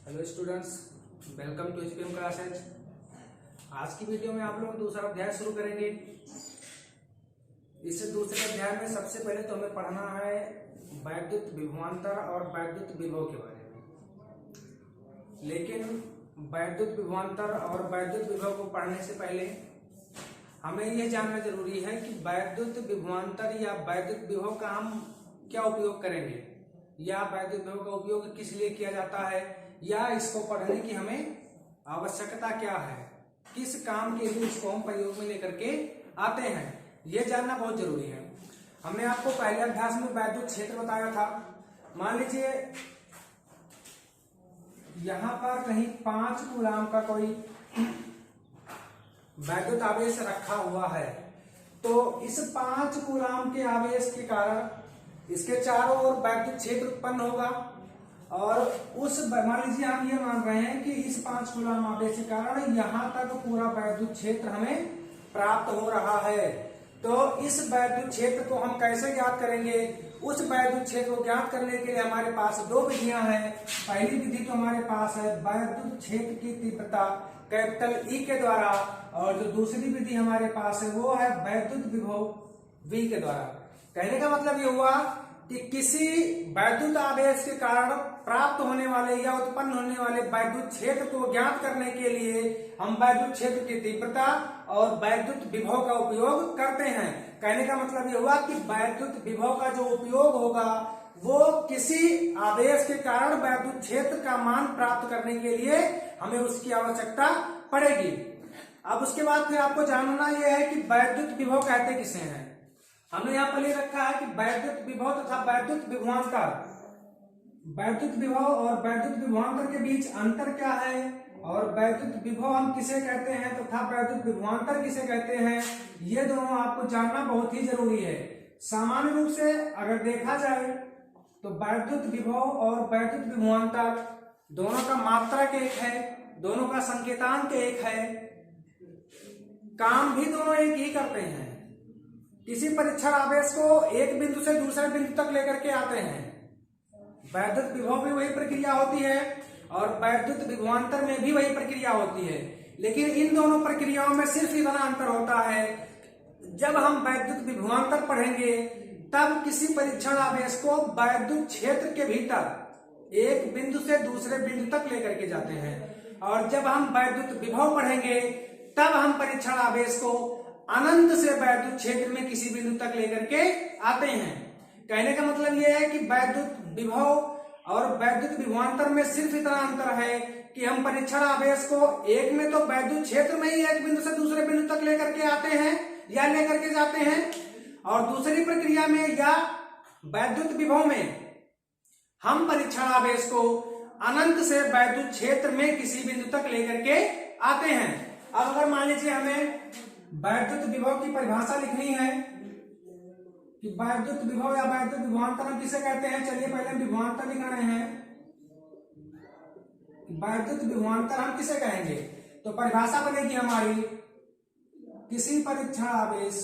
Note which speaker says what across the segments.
Speaker 1: Hello students, welcome to HPM classes. आज की video में आप लोग दूसरा अध्याय शुरू करेंगे। इस दूसरे अध्याय में सबसे पहले तो हमें पढ़ना है वैद्युत विभवांतर और वैद्युत विभव के बारे में। लेकिन वैद्युत विभवांतर और वैद्युत विभव को पढ़ने से पहले हमें यह जानना जरूरी है कि वैद्युत विभवांतर या वैद्युत विभव का हम क्या उपयोग करेंगे, या वैद्युत विभव का उपयोग किस लिए किया जाता है, या इसको पढ़ने की हमें आवश्यकता क्या है, किस काम के लिए इसको हम प्रयोग में लेकर के आते हैं, यह जानना बहुत जरूरी है। हमने आपको पहले अभ्यास में वैद्युत क्षेत्र बताया था। मान लीजिए यहां पर कहीं 5 कूलाम का कोई वैद्युत आवेश रखा हुआ है, तो इस 5 कूलाम के आवेश के कारण इसके चारों ओर वैद्युत क्षेत्र उत्पन्न होगा। और उस मान लीजिए हम ये मान रहे हैं कि इस 5 कूलाम आवेश के कारण यहां तक पूरा वैद्युत क्षेत्र हमें प्राप्त हो रहा है। तो इस वैद्युत क्षेत्र को हम कैसे ज्ञात करेंगे? उस वैद्युत क्षेत्र को ज्ञात करने के लिए हमारे पास 2 विधियां हैं। पहली विधि तो हमारे पास है वैद्युत क्षेत्र की तीव्रता कैपिटल ई के द्वारा, और जो दूसरी विधि हमारे पास है वो है वैद्युत विभव V के द्वारा। कहने का मतलब ये हुआ कि किसी वैद्युत आवेश के कारण प्राप्त होने वाले या उत्पन्न होने वाले वैद्युत क्षेत्र को ज्ञात करने के लिए हम वैद्युत क्षेत्र की तीव्रता और वैद्युत विभव का उपयोग करते हैं। कहने का मतलब ये हुआ कि वैद्युत विभव का जो उपयोग होगा वो किसी आवेश के कारण वैद्युत क्षेत्र का मान प्राप्त करने के लिए हमें उसकी आवश्यकता पड़ेगी। अब उसके बाद फिर आपको जानना यह है कि वैद्युत विभव कहते किसे हैं। हमने यहाँ पर ले रखा है कि वैद्युत विभव तथा वैद्युत विभवांतर। वैद्युत विभव और वैद्युत विभवांतर के बीच अंतर क्या है, और वैद्युत विभव हम किसे कहते हैं तथा वैद्युत विभवांतर किसे कहते हैं, ये दोनों आपको जानना बहुत ही जरूरी है। सामान्य रूप से अगर देखा जाए तो वैद्युत विभव और वैद्युत विभवांतर दोनों का मात्रक एक है, दोनों का संकेतांक एक है, काम भी दोनों एक ही करते हैं। किसी परीक्षण आवेश को एक बिंदु से दूसरे बिंदु तक लेकर के आते हैं। वैद्युत विभव में वही प्रक्रिया होती है और वैद्युत विभवांतर में भी वही प्रक्रिया होती है, लेकिन इन दोनों प्रक्रियाओं में सिर्फ इतना अंतर होता है, जब हम वैद्युत विभवांतर पढ़ेंगे तब किसी परीक्षण आवेश को वैद्युत क्षेत्र के भीतर एक बिंदु से दूसरे बिंदु तक लेकर के जाते हैं, और जब हम वैद्युत विभव पढ़ेंगे तब हम परीक्षण आवेश को अनंत से वैद्युत क्षेत्र में किसी बिंदु तक लेकर के आते हैं। कहने का मतलब यह है कि वैद्युत विभव और वैद्युत विभवांतर में सिर्फ इतना अंतर है कि हम परीक्षण आवेश को एक में तो वैद्युत क्षेत्र में ही एक बिंदु से दूसरे बिंदु तक लेकर के आते हैं या लेकर के जाते हैं, और दूसरी प्रक्रिया में या वैद्युत विभव में हम परीक्षण आवेश को अनंत से वैद्युत क्षेत्र में किसी बिंदु तक लेकर के आते हैं। अब अगर मान लीजिए हमें वैद्युत विभव की परिभाषा लिखनी है कि वैद्युत विभव या वैद्युत विभवांतर हम किसे कहते हैं, चलिए पहले हम विभवांतर लिख रहे हैं। वैद्युत विभवांतर हम किसे कहेंगे, तो परिभाषा बनेगी हमारी किसी परीक्षण आवेश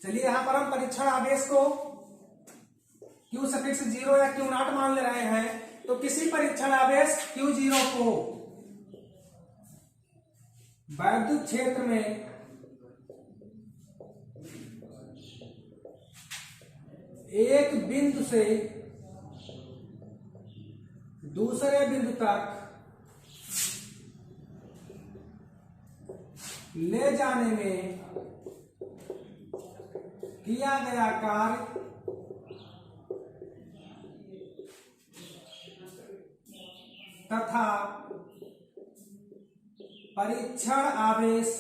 Speaker 1: चलिए यहां पर हम परीक्षण आवेश को Q सफिक्स 0 या Q0 मान ले रहे हैं। तो किसी परीक्षण आवेश Q0 को वैद्युत क्षेत्र में एक बिंदु से दूसरे बिंदु तक ले जाने में किया गया कार्य तथा परीक्षण आवेश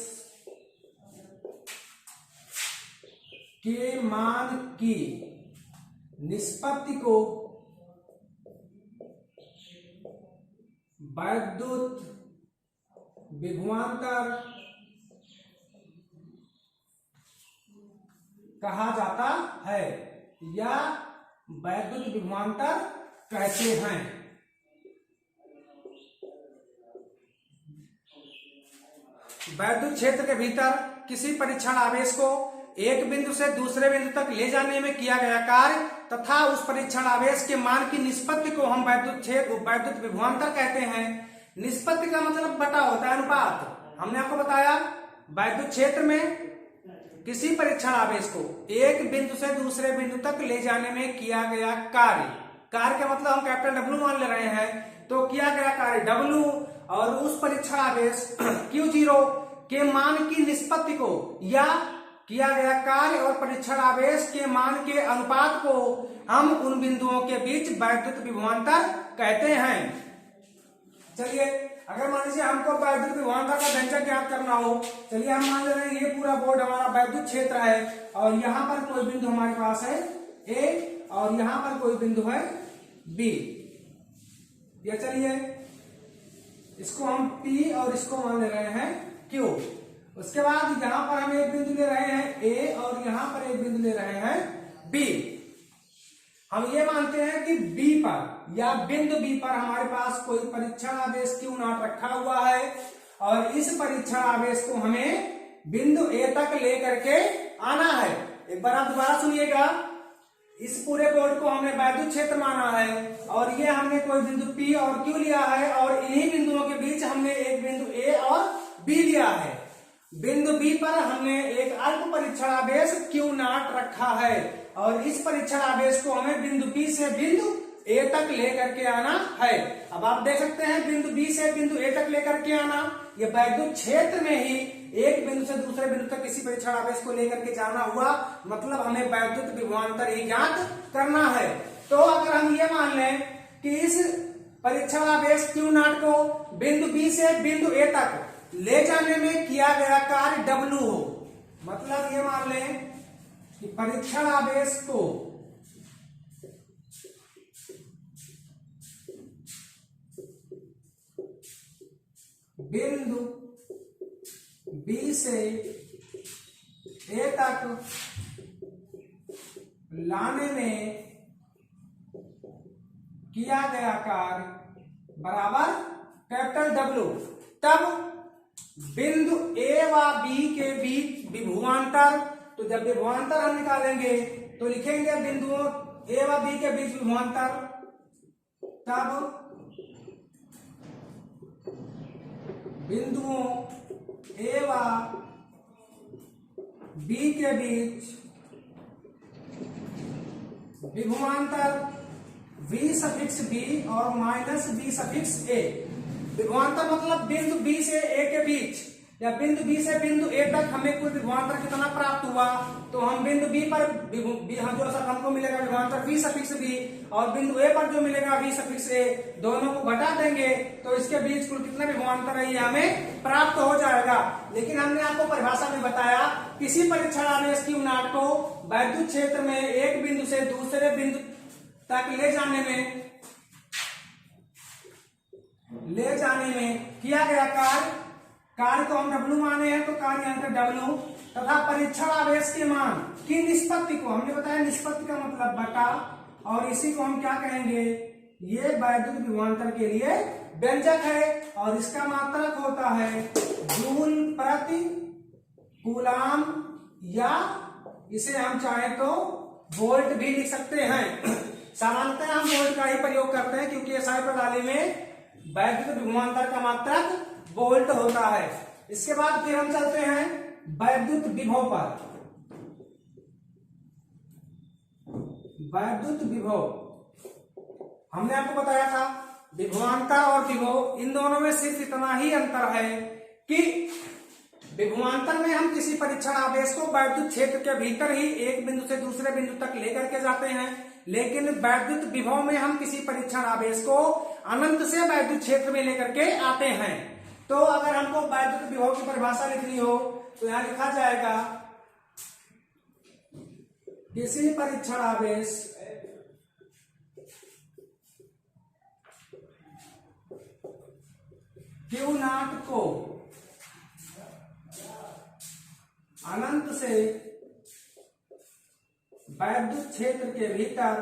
Speaker 1: के मान की निष्पत्ति को वैद्युत विभवांतर कहा जाता है या वैद्युत विभवांतर कहते हैं। वैद्युत क्षेत्र के भीतर किसी परीक्षण आवेश को एक बिंदु से दूसरे बिंदु तक ले जाने में किया गया कार्य तथा उस परीक्षण आवेश के मान की निष्पत्ति को हम वैद्युत विभवांतर कहते हैं। निष्पत्ति का मतलब बटा होता है, अनुपात। हमने आपको बताया वैद्युत क्षेत्र में किसी परीक्षण आवेश को एक बिंदु से दूसरे बिंदु तक ले जाने में किया गया कार्य, कार्य का मतलब हम कैपिटल डब्ल्यू मान ले रहे हैं, तो किया गया कार्य डब्ल्यू और उस परीक्षण आवेश Q0 के मान की निष्पत्ति को या किया गया कार्य और परीक्षण आवेश के मान के अनुपात को हम उन बिंदुओं के बीच वैद्युत विभवांतर कहते हैं। चलिए, अगर मान लीजिए हमको वैद्युत विभवांतर का व्यंजक ज्ञात करना हो, चलिए हम मान ले रहे हैं ये पूरा बोर्ड हमारा वैद्युत क्षेत्र है और यहाँ पर कोई बिंदु हमारे पास है ए और यहाँ पर कोई बिंदु है बी। ये चलिए इसको हम P और इसको मान ले रहे हैं Q। उसके बाद यहाँ पर हम एक बिंदु ले रहे हैं A और यहाँ पर एक बिंदु ले रहे हैं B। हम ये मानते हैं कि B पर या बिंदु B पर हमारे पास कोई परीक्षण आवेश Q0 रखा हुआ है और इस परीक्षण आवेश को हमें बिंदु A तक लेकर के आना है। एक बार आप दोबारा सुनिएगा, इस पूरे बोर्ड को हमने वैद्युत क्षेत्र माना है और ये हमने कोई बिंदु P और Q लिया है और इन्हीं बिंदुओं के बीच हमने एक बिंदु A और B लिया है। बिंदु B पर हमने एक अल्प परीक्षण आवेश Q0 रखा है और इस परीक्षण आवेश को हमें बिंदु B से बिंदु A तक लेकर के आना है। अब आप देख सकते हैं बिंदु B से बिंदु A तक लेकर के आना, ये वैद्युत क्षेत्र में ही एक बिंदु से दूसरे बिंदु तक किसी परीक्षण आवेश को लेकर के जाना हुआ, मतलब हमें वैद्युत विभवांतर ही ज्ञात करना है। तो अगर हम ये मान लें कि इस परीक्षण आवेश Q0 को बिंदु B से बिंदु A तक ले जाने में किया गया कार्य W हो, मतलब ये मान लें कि परीक्षण आवेश को बिंदु B से A तक लाने में किया गया कार्य बराबर कैपिटल W। तब बिंदु A व B के बीच विभवांतर, तो जब विभवांतर हम निकालेंगे तो लिखेंगे बिंदुओं A व B के बीच विभवांतर, तब बिंदुओं A व B के बीच विभवांतर V∠B और -V∠A। विभवांतर मतलब बिंदु B से A के बीच या बिंदु B से बिंदु A तक हमें कुल विभवांतर कितना प्राप्त हुआ, तो हम बिंदु B पर जो हमको मिलेगा विभवांतर V∠B और बिंदु A पर जो मिलेगा V∠A, दोनों को घटा देंगे तो इसके बीच कुल कितना विभवांतर है ये हमें प्राप्त हो जाएगा। लेकिन हमने आपको परिभाषा में बताया किसी परीक्षण आवेश Q0 को वैद्युत क्षेत्र में एक बिंदु से दूसरे बिंदु तक ले जाने में किया गया कार्य को हम W माने हैं, तो कार्य यहाँ पे W तथा परीक्षण आवेश के मान की निष्पत्ति को हमने बताया, निष्पत्ति का मतलब बटा, और इसी को हम क्या कहेंगे, ये वैद्युत विभवांतर के लिए व्यंजक है और इसका मात्रक होता है जूल प्रति कूलाम, या इसे हम चाहे तो वोल्ट भी लिख सकते हैं। सामान्यतः हम वोल्ट का ही प्रयोग करते हैं क्योंकि एसआई प्रणाली में वैद्युत विभवांतर का मात्रक वोल्ट होता है। इसके बाद फिर हम चलते हैं वैद्युत विभव पर। वैद्युत विभव हमने आपको बताया था विभवांतर और विभव इन दोनों में सिर्फ इतना ही अंतर है कि विभवांतर में हम किसी परीक्षण आवेश को वैद्युत क्षेत्र के भीतर ही एक बिंदु से दूसरे बिंदु तक लेकर के जाते हैं, लेकिन वैद्युत विभव में हम किसी परीक्षण आवेश को अनंत से वैद्युत क्षेत्र में लेकर के आते हैं। तो अगर हमको वैद्युत विभव की परिभाषा लिखनी हो तो यहां लिखा जाएगा किसी परीक्षण आवेश Q0 को अनंत से वैद्युत क्षेत्र के भीतर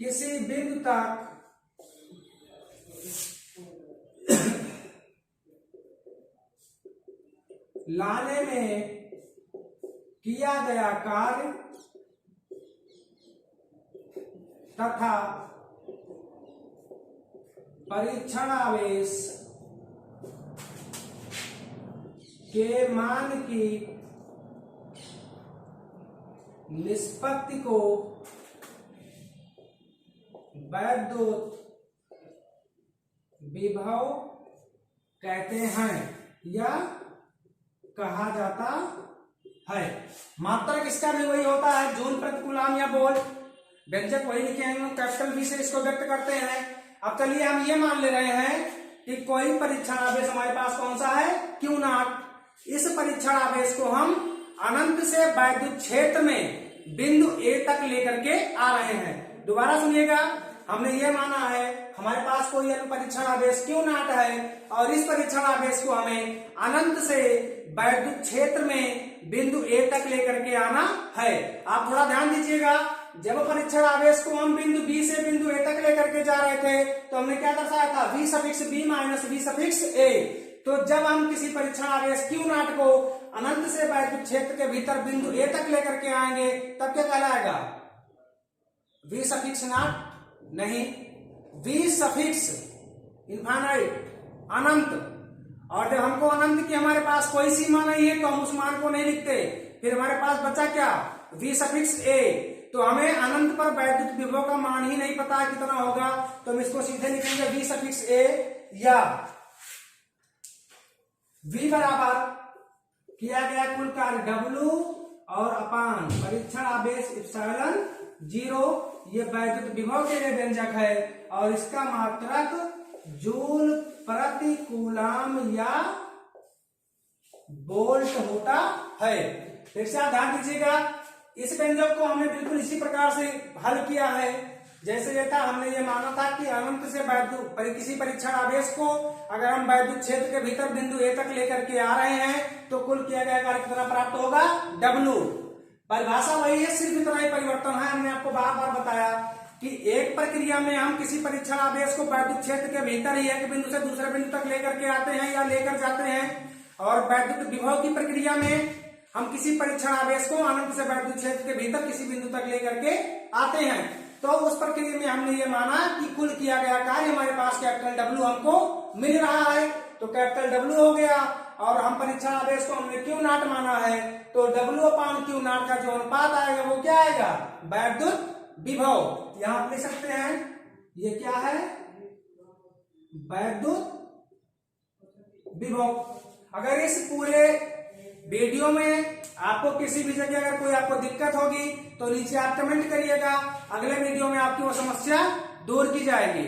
Speaker 1: किसी बिंदु तक लाने में किया गया कार्य तथा परीक्षण आवेश के मान की निष्पत्ति को वैद्युत विभव कहते हैं या कहा जाता है। मात्रक इसका भी वही होता है, जूल प्रति कूलाम या वोल्ट। व्यंजक वही लिखे हैं, कैपिटल वी से इसको व्यक्त करते हैं। अब चलिए हम ये मान ले रहे हैं कि कोई परीक्षण आवेश हमारे पास कौन सा है, Q नॉट। इस परीक्षण आवेश को हम अनंत से वैद्युत क्षेत्र में बिंदु A तक लेकर के आ रहे हैं। दोबारा सुनिएगा, हमने ये माना है हमारे पास कोई परीक्षण आवेश Q नॉट है और इस परीक्षण आवेश को हमें अनंत से वैद्युत क्षेत्र में बिंदु A तक लेकर के आना है। आप थोड़ा ध्यान दीजिएगा, जब परीक्षण आवेश को हम बिंदु B से बिंदु A तक लेकर के जा रहे थे तो हमने क्या दर्शाया था, V suffix B minus V suffix A। तो जब हम किसी परीक्षण आवेश Q नॉट को अनंत से वैद्युत क्षेत्र के भीतर बिंदु A तक लेकर के आएंगे तब क्या कहलाएगा, V सफिक्स नॉट नहीं, V सफिक्स इनफाइनाइट अनंत। और जब हमको अनंत की हमारे पास कोई सीमा नहीं है तो हम उस मान को नहीं लिखते, फिर हमारे पास बचा क्या, V सफिक्स A। तो हमें अनंत पर वैद्युत विभव का मान ही नहीं पता कितना होगा, तो हम इसको सीधे लिखेंगे V सफिक्स A या V बराबर किया गया कुल कार्य W और अपान परीक्षण आवेश इप्सिलॉन 0। ये वैद्युत विभव के लिए व्यंजक है और इसका मात्रक जूल प्रति कूलाम या वोल्ट होता है। फिर से आप ध्यान दीजिएगा, इस व्यंजक को हमने बिल्कुल इसी प्रकार से हल किया है जैसे ये था। हमने ये माना था कि अनंत से वैद्युत किसी परीक्षण आवेश को अगर हम वैद्युत क्षेत्र के भीतर बिंदु A तक लेकर के आ रहे हैं तो कुल किया गया कार्य कितना प्राप्त होगा, W। परिभाषा वही है, सिर्फ इतना ही परिवर्तन है। हमने आपको बार बार बताया कि एक प्रक्रिया में हम किसी परीक्षण आवेश को वैद्युत क्षेत्र के भीतर ही एक बिंदु से दूसरे बिंदु तक लेकर के आते हैं या लेकर जाते हैं, और वैद्युत विभव की प्रक्रिया में हम किसी परीक्षण आवेश को अनंत से वैद्युत क्षेत्र के भीतर किसी बिंदु तक लेकर के आते हैं। तो उस प्रक्रिया में हमने ये माना कि कुल किया गया कार्य हमारे पास कैपिटल W हमको मिल रहा है, तो कैपिटल W हो गया। और हम परीक्षण आवेश को हमने Q नॉट माना है, तो W अपान Q नॉट का जो अनुपात आएगा वो क्या आएगा, वैद्युत विभव। यहां आप लिख सकते हैं ये क्या है, वैद्युत विभव। अगर इस पूरे वीडियो में आपको किसी भी जगह अगर कोई आपको दिक्कत होगी तो नीचे आप कमेंट करिएगा, अगले वीडियो में आपकी वो समस्या दूर की जाएगी।